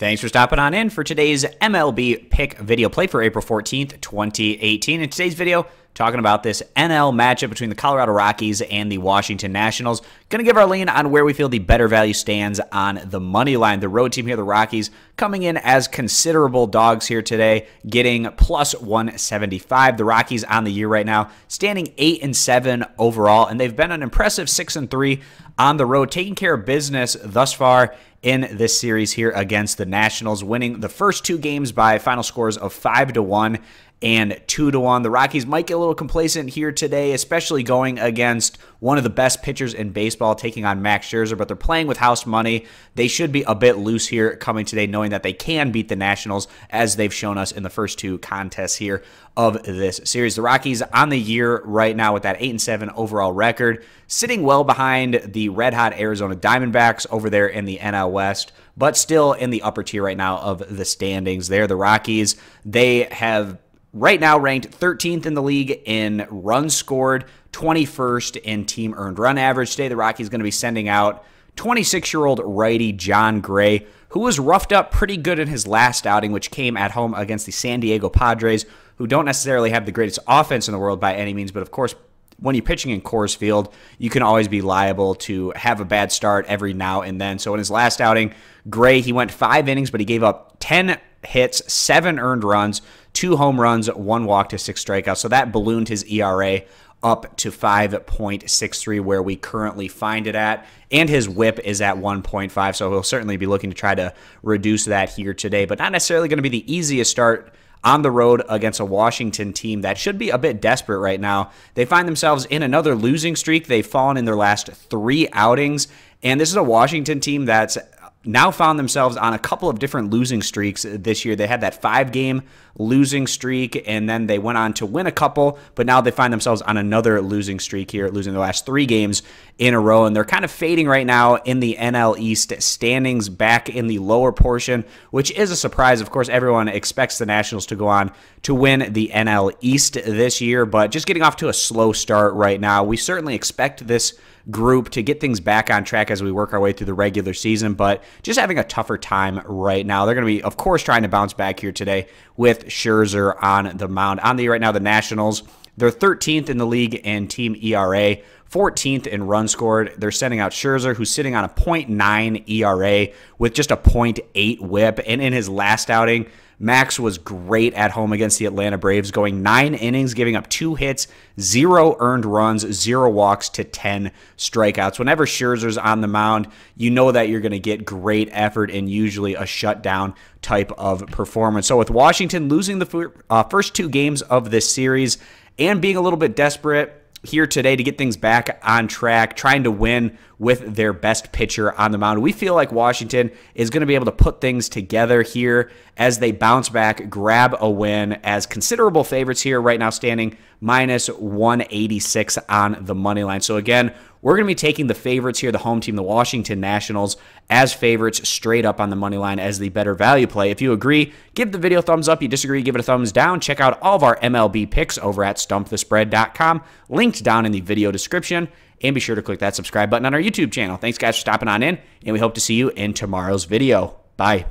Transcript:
Thanks for stopping on in for today's MLB pick video play for April 14th, 2018. In today's video, talking about this NL matchup between the Colorado Rockies and the Washington Nationals. Going to give our lean on where we feel the better value stands on the money line. The road team here, the Rockies, coming in as considerable dogs here today, getting plus 175. The Rockies on the year right now, standing 8-7 overall, and they've been an impressive 6-3 on the road, taking care of business thus far in this series here against the Nationals, winning the first two games by final scores of 5-1 and 2-1. The Rockies might get a little complacent here today, especially going against one of the best pitchers in baseball, taking on Max Scherzer, but they're playing with house money. They should be a bit loose here coming today, knowing that they can beat the Nationals, as they've shown us in the first two contests here of this series. The Rockies on the year right now with that 8-7 overall record, sitting well behind the red-hot Arizona Diamondbacks over there in the NL West, but still in the upper tier right now of the standings there. The Rockies, they have right now ranked 13th in the league in runs scored, 21st in team earned run average. Today, the Rockies going to be sending out 26-year-old righty John Gray, who was roughed up pretty good in his last outing, which came at home against the San Diego Padres, who don't necessarily have the greatest offense in the world by any means, but of course, when you're pitching in Coors Field, you can always be liable to have a bad start every now and then. So in his last outing, Gray, he went 5 innings, but he gave up 10 hits, 7 earned runs, 2 home runs, 1 walk to 6 strikeouts. So that ballooned his ERA up to 5.63, where we currently find it at. And his whip is at 1.5, so he'll certainly be looking to try to reduce that here today. But not necessarily going to be the easiest start on the road against a Washington team that should be a bit desperate right now. They find themselves in another losing streak. They've fallen in their last 3 outings, and this is a Washington team that's now found themselves on a couple of different losing streaks this year. They had that 5-game losing streak, and then they went on to win a couple, but now they find themselves on another losing streak here, losing the last 3 games in a row, and they're kind of fading right now in the NL East standings, back in the lower portion, which is a surprise. Of course, everyone expects the Nationals to go on to win the NL East this year, but just getting off to a slow start right now. We certainly expect this group to get things back on track as we work our way through the regular season, but just having a tougher time right now. They're going to be, of course, trying to bounce back here today with Scherzer on the mound. On the year right now, the Nationals, they're 13th in the league in team ERA, 14th in runs scored. They're sending out Scherzer, who's sitting on a .9 ERA with just a .8 whip, and in his last outing, Max was great at home against the Atlanta Braves, going 9 innings, giving up 2 hits, 0 earned runs, 0 walks to 10 strikeouts. Whenever Scherzer's on the mound, you know that you're going to get great effort and usually a shutdown type of performance. So with Washington losing the first 2 games of this series and being a little bit desperate here today to get things back on track, trying to win with their best pitcher on the mound, we feel like Washington is going to be able to put things together here as they bounce back, grab a win, as considerable favorites here right now, standing minus 186 on the money line. So again, we're going to be taking the favorites here, the home team, the Washington Nationals, as favorites straight up on the money line as the better value play. If you agree, give the video a thumbs up. You disagree, give it a thumbs down. Check out all of our MLB picks over at stumpthespread.com, linked down in the video description. And be sure to click that subscribe button on our YouTube channel. Thanks, guys, for stopping on in, and we hope to see you in tomorrow's video. Bye.